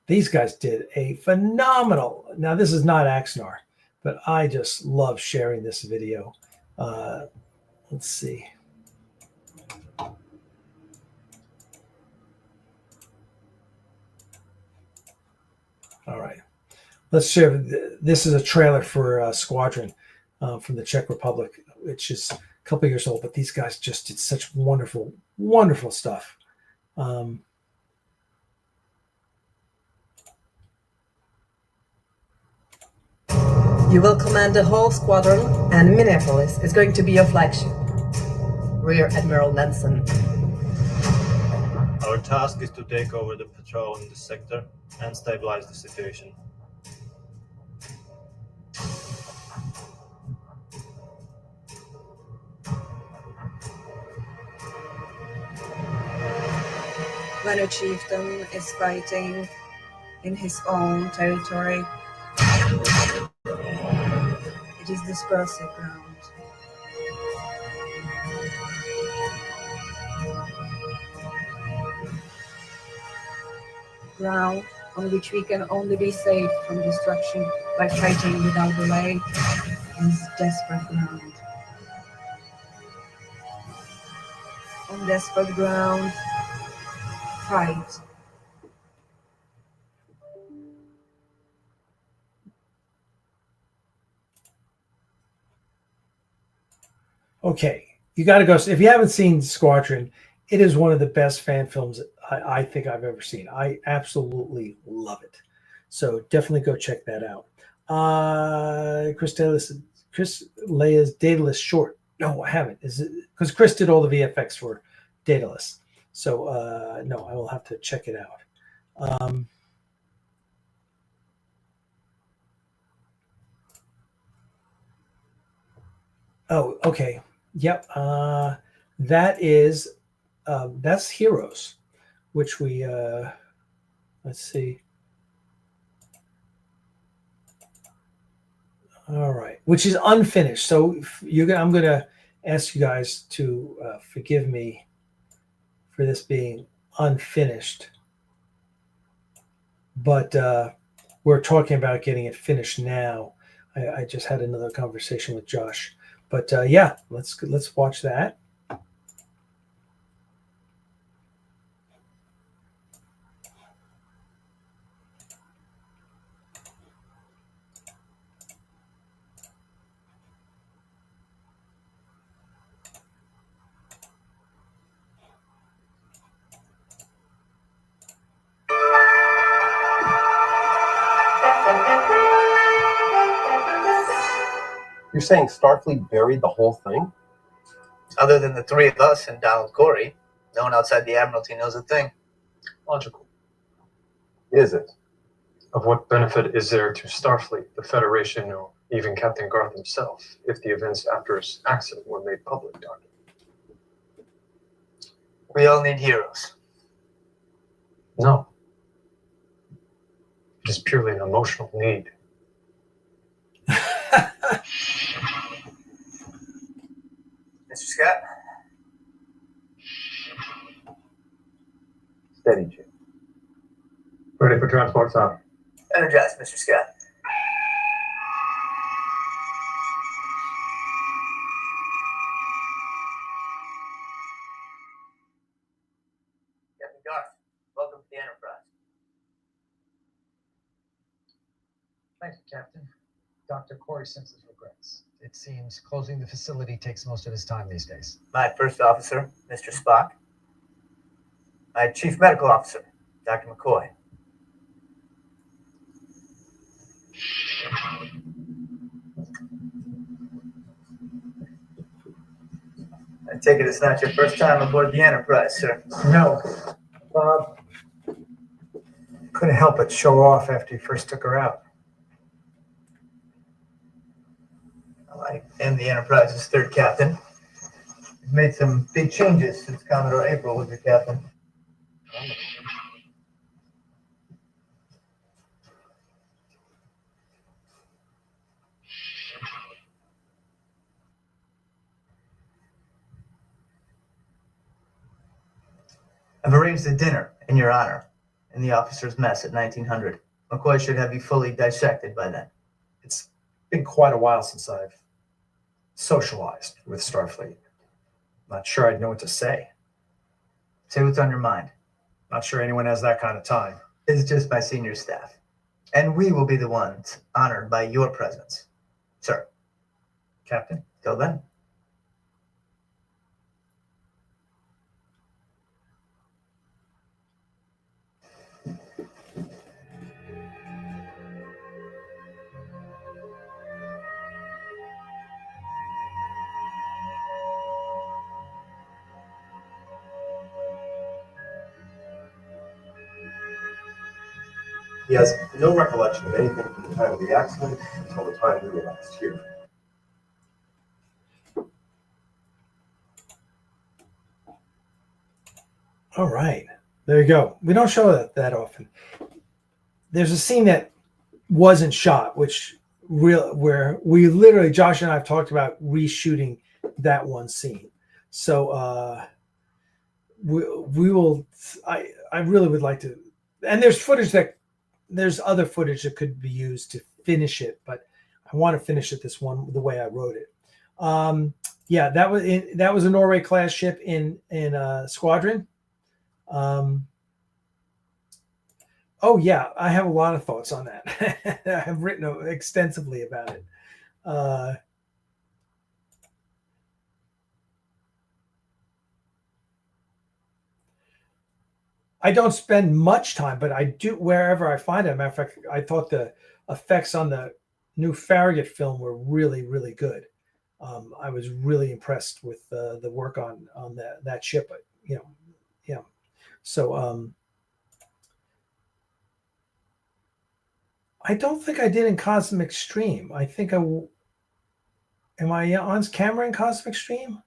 These guys did a phenomenal. Now, this is not Axanar, but I just love sharing this video. Let's see. All right. Let's share. This is a trailer for Squadron from the Czech Republic, which is a couple years old, but these guys just did such wonderful, wonderful stuff. You will command the whole squadron, and Minneapolis is going to be your flagship. Rear Admiral Nansen. Our task is to take over the patrol in this sector and stabilize the situation. When a chieftain is fighting in his own territory, it is dispersed ground. Ground on which we can only be saved from destruction by fighting without delay, is desperate ground. On desperate ground, fight. Okay, you got to go. If you haven't seen Squadron, it is one of the best fan films I think I've ever seen. I absolutely love it. So definitely go check that out. Chris Leia's Daedalus short. No, I haven't. Is it because Chris did all the VFX for Daedalus? So no, I will have to check it out. Oh, okay. Yep. That is that's Heroes, which we let's see. All right, which is unfinished. So I'm gonna ask you guys to forgive me for this being unfinished, but we're talking about getting it finished now. I just had another conversation with Josh. But yeah, let's watch that. You're saying Starfleet buried the whole thing? Other than the three of us and Donald Corey, no one outside the Admiralty knows a thing. Logical. Is it? Of what benefit is there to Starfleet, the Federation, or even Captain Garth himself, if the events after his accident were made public, Doctor? We all need heroes. No. It is purely an emotional need. Mr. Scott? Steady, Jim. Ready for transport, sir. Energize, Mr. Scott. Captain Garth, welcome to the Enterprise. Thank you, Captain. Dr. Corey sends his regrets. It seems closing the facility takes most of his time these days. My first officer, Mr. Spock. My chief medical officer, Dr. McCoy. I take it it's not your first time aboard the Enterprise, sir. No. Bob couldn't help but show off after he first took her out. I am the Enterprise's third captain. We've made some big changes since Commodore April was your captain. I've arranged a dinner in your honor in the officers' mess at 1900. McCoy should have you fully dissected by then. It's been quite a while since I've socialized with Starfleet. Not sure I'd know what to say. Say what's on your mind. Not sure anyone has that kind of time. It's just my senior staff. And we will be the ones honored by your presence. Sir. Captain. Till then. He has no recollection of anything from the time of the accident until the time we were last here. All right. There you go. We don't show that often. There's a scene that wasn't shot, where we literally, Josh and I have talked about reshooting that one scene. So we will, I really would like to, and there's footage that there's other footage that could be used to finish it, but I want to finish it the way I wrote it. Yeah, that was a Norway class ship in Squadron. Oh yeah, I have a lot of thoughts on that. I have written extensively about it. I don't spend much time, but I do wherever I find it. Matter of fact, I thought the effects on the new Farragut film were really, really good. I was really impressed with the work on that ship. You know, yeah. So I don't think I did in Cosmic Stream. I think am I on camera in Cosmic Stream?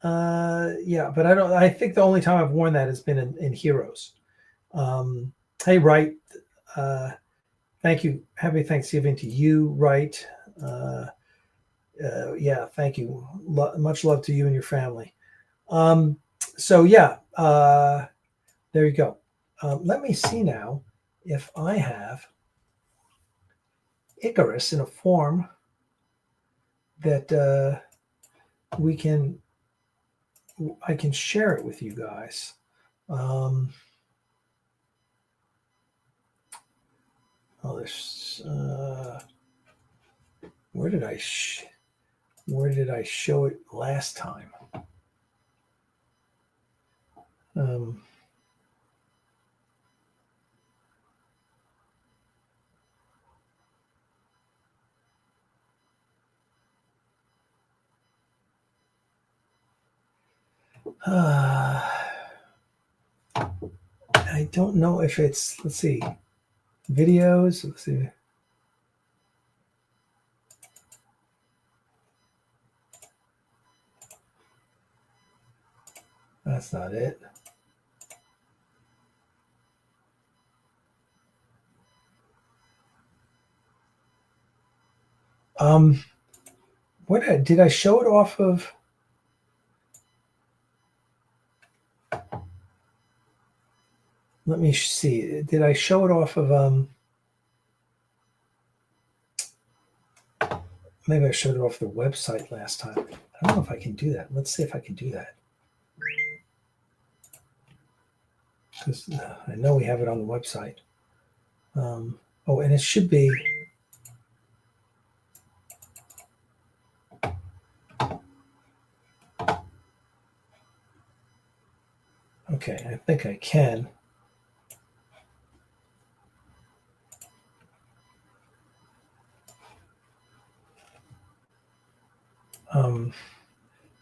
Yeah, but I think the only time I've worn that has been in Heroes. Hey, Wright. Thank you. Happy Thanksgiving to you, Wright. Yeah, thank you. Much love to you and your family. So yeah, there you go. Let me see now if I have Icarus in a form that I can share it with you guys. Where did I show it last time? I don't know if it's, let's see, videos. Let's see. That's not it. What did I show it off of? Let me see. Did I show it off of maybe I showed it off the website last time. I don't know if I can do that. Let's see if I can do that. Because I know we have it on the website. Oh, and it should be. Okay, I think I can.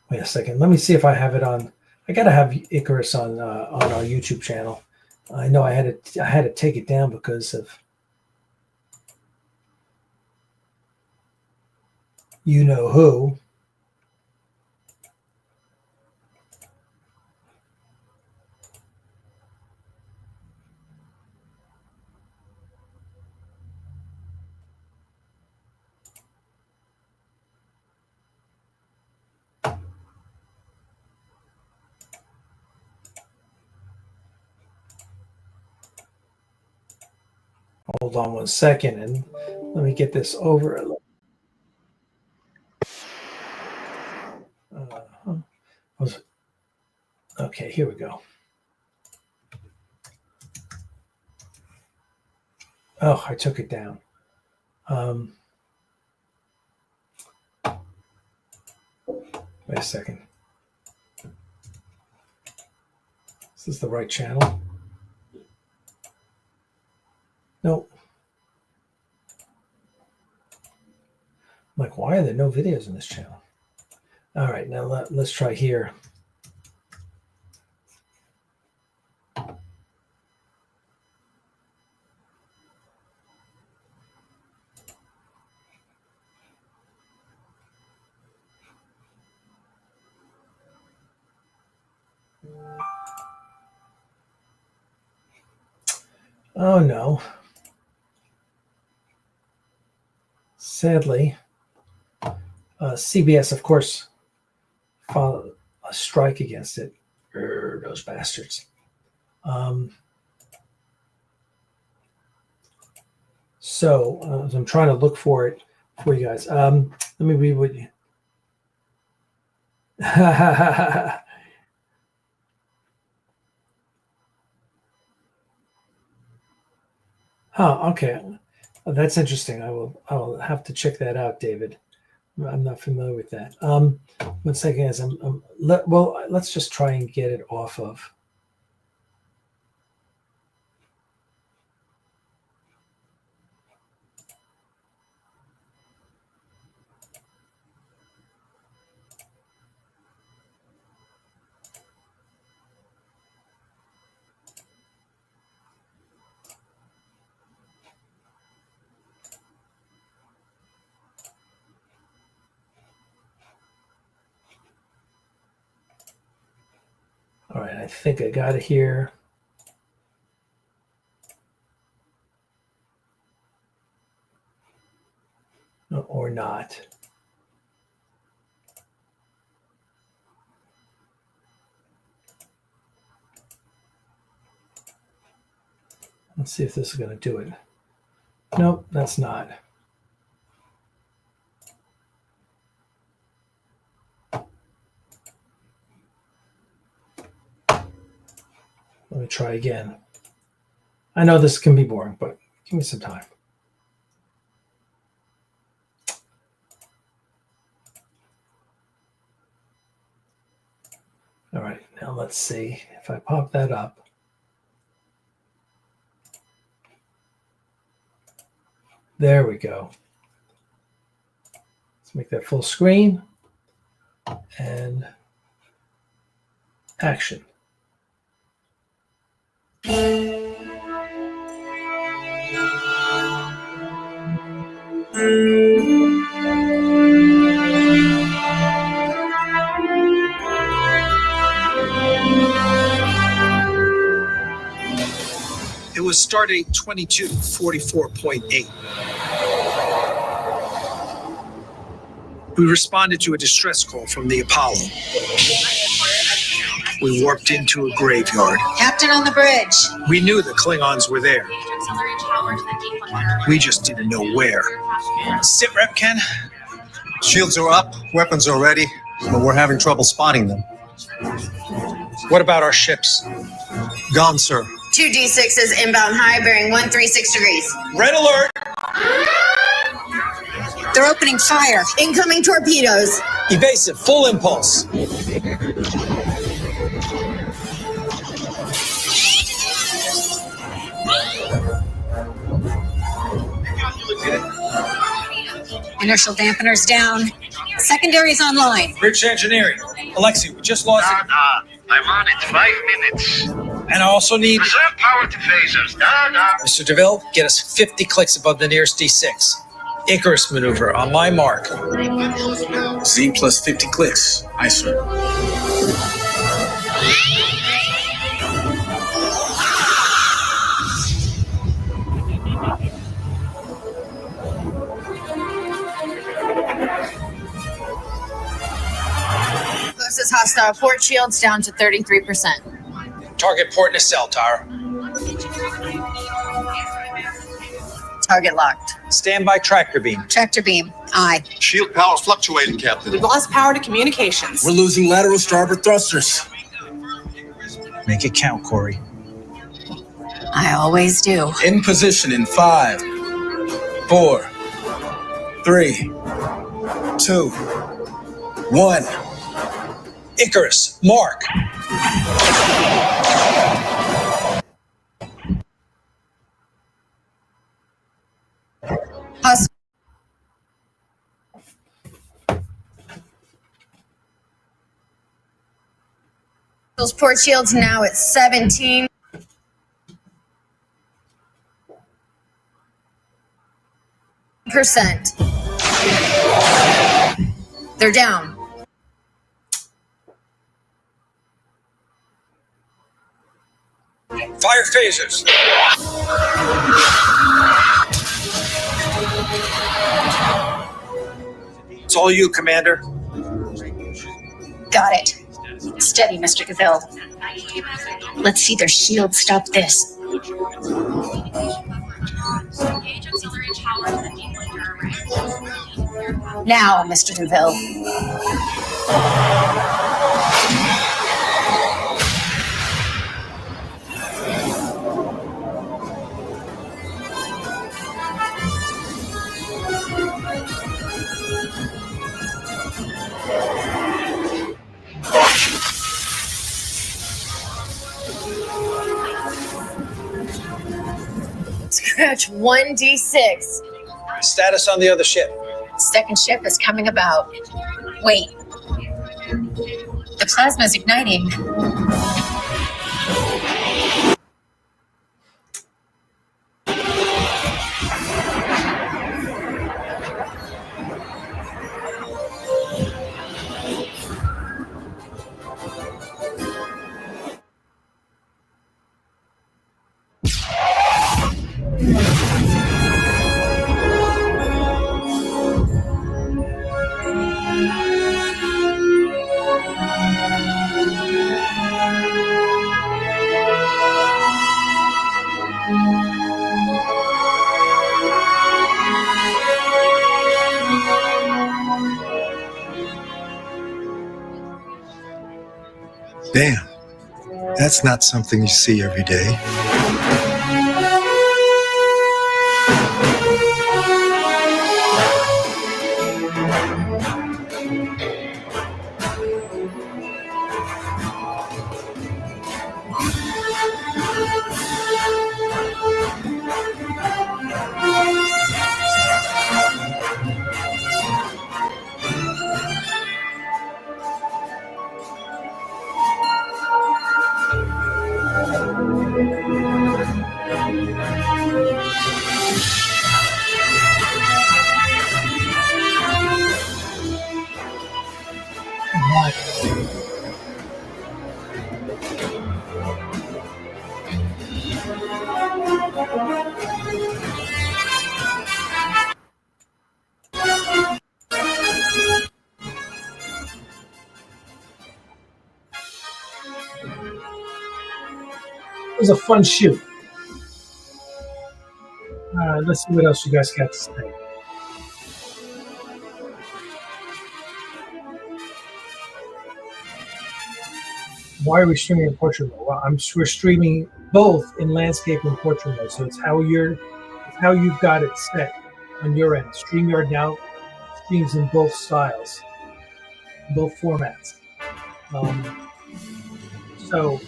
Wait a second. Let me see if I have it on. I gotta have Icarus on our YouTube channel. I know I had to take it down because of you know who. Hold on 1 second and let me get this over. Okay, here we go. Oh, I took it down. Wait a second. Is this the right channel? Nope. I'm like, why are there no videos in this channel? All right, now let's try here. Oh no. Sadly, CBS, of course, filed a strike against it. Those bastards. So I'm trying to look for it for you guys. Let me read what you. Okay. That's interesting. I will have to check that out, David. I'm not familiar with that. 1 second, as let's just try and get it off of. All right, I think I got it here. Or not. Let's see if this is going to do it. Nope, that's not. Let me try again. I know this can be boring, but give me some time. All right, now let's see if I pop that up. There we go. Let's make that full screen and action. It was stardate 2244.8. We responded to a distress call from the Apollo. We warped into a graveyard. Captain on the bridge. We knew the Klingons were there. We just didn't know where. Sit rep, Ken. Shields are up, weapons are ready, but we're having trouble spotting them. What about our ships? Gone, sir. 2 D6s inbound high, bearing 136 degrees. Red alert! They're opening fire. Incoming torpedoes. Evasive, full impulse. Inertial dampeners down. Secondaries online. Bridge engineering. Alexei, we just lost it. I'm on it. 5 minutes. And I also need... Reserve power to phasers. Mr. DeVille, get us 50 clicks above the nearest D6. Icarus maneuver on my mark. Z plus 50 clicks. Aye, sir. Closest hostile port shields down to 33%. Target port nacelle, Tara. Target locked. Stand by tractor beam. Tractor beam. Aye. Shield power fluctuating, Captain. We've lost power to communications. We're losing lateral starboard thrusters. Make it count, Corey. I always do. In position in 5, 4, 3, 2, 1. Icarus, mark. Those port shields now at 17%. They're down. Fire phasers. It's all you, Commander. Got it. Steady, Mr. Gaville. Let's see their shields stop this. Engage auxiliary tower to the deflector array. Now, Mr. DeVille. Scratch 1d6. Status on the other ship. Second ship is coming about. Wait. The plasma's igniting. Damn, that's not something you see every day. It was a fun shoot. All right, let's see what else you guys got to say. Why are we streaming in portrait mode? Well, we're streaming both in landscape and portrait mode, so it's how you've got it set on your end. StreamYard now streams in both styles, both formats. So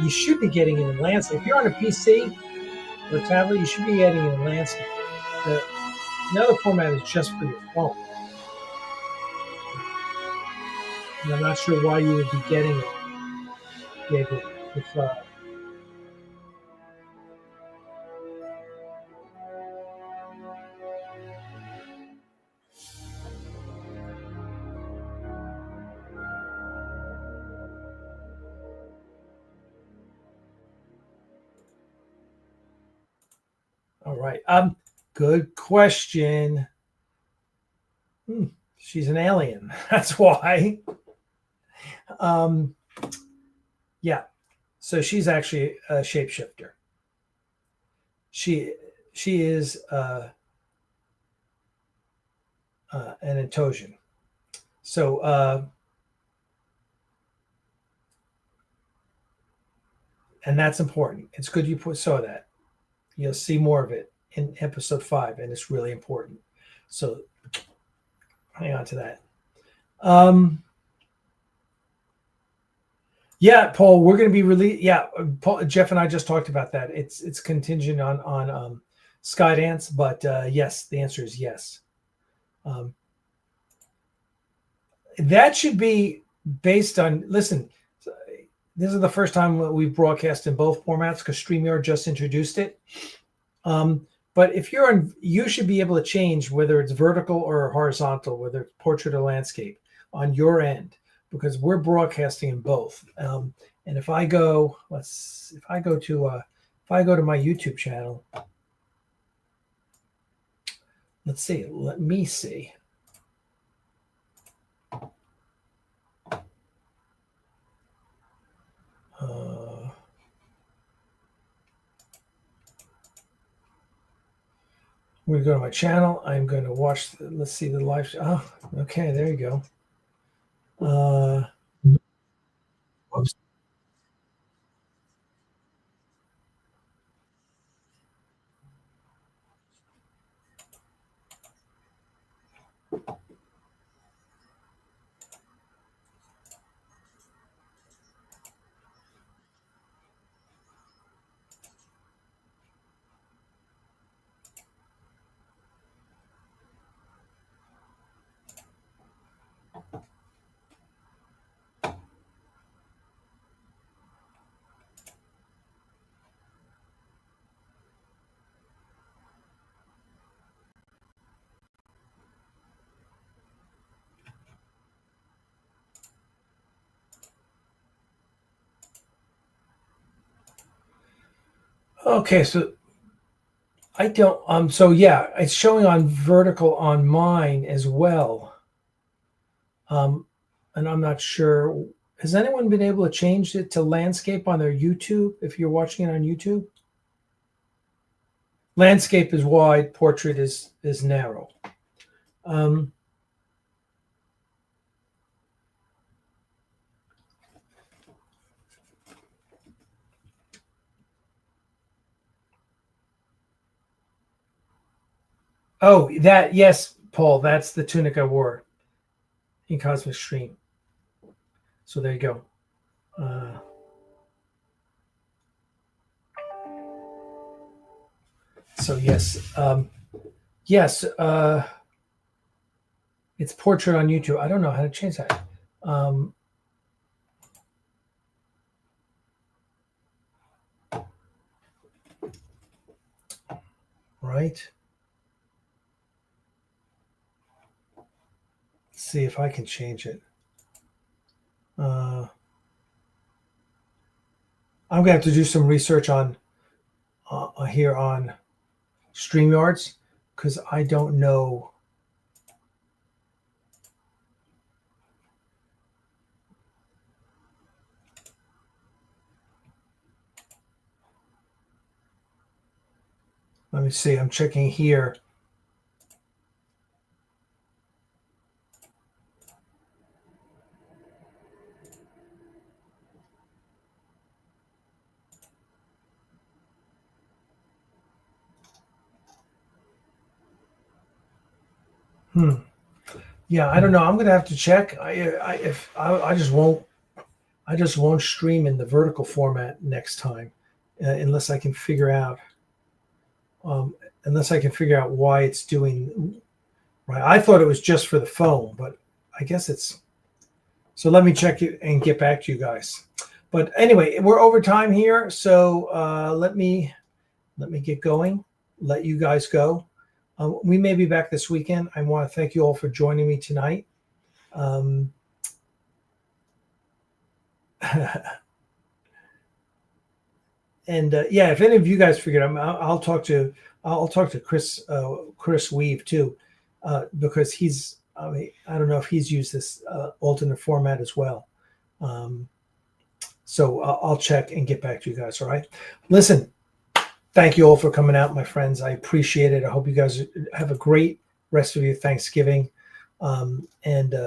you should be getting it in landscape. If you're on a PC or a tablet, you should be getting it in landscape. The other format is just for your phone. And I'm not sure why you would be getting it, David, if all right. Good question. She's an alien. That's why. Yeah. So she's actually a shapeshifter. She is an Antosian. So and that's important. It's good you saw that. You'll see more of it in episode 5, and it's really important. So hang on to that. Yeah, Paul, we're going to be released. Yeah, Paul, Jeff and I just talked about that. It's contingent on Skydance, but yes, the answer is yes. That should be based on. Listen, this is the first time we've broadcast in both formats because StreamYard just introduced it. But if you're on, you should be able to change whether it's vertical or horizontal, whether it's portrait or landscape on your end, because we're broadcasting in both. And if I go to my YouTube channel, let's see. Let me see. I'm going to go to my channel. I'm going to watch. Let's see the live. Oh, okay. There you go. Whoops. Okay, so I don't so yeah, it's showing on vertical on mine as well. And I'm not sure. Has anyone been able to change it to landscape on their YouTube if you're watching it on YouTube? Landscape is wide, portrait is narrow. Oh, that, yes, Paul, that's the tunic I wore in Cosmic Stream. So there you go. So yes, yes, it's portrait on YouTube. I don't know how to change that. Right. Let's see if I can change it. I'm gonna have to do some research on here on StreamYards because I don't know. Let me see. I'm checking here. Yeah, I don't know. I'm gonna have to check. I just won't stream in the vertical format next time, unless I can figure out why it's doing right. I thought it was just for the phone, but I guess it's. So let me check it and get back to you guys. But anyway, we're over time here, so let me get going. Let you guys go. We may be back this weekend. I want to thank you all for joining me tonight. And yeah, if any of you guys figured out, I'll talk to Chris Weave too, because he's. I don't know if he's used this alternate format as well. So I'll check and get back to you guys. All right. Listen. Thank you all for coming out, my friends. I appreciate it. I hope you guys have a great rest of your Thanksgiving, and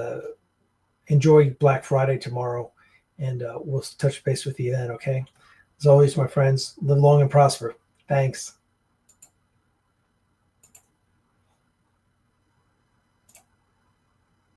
enjoy Black Friday tomorrow. And we'll touch base with you then, okay? As always, my friends, live long and prosper. Thanks.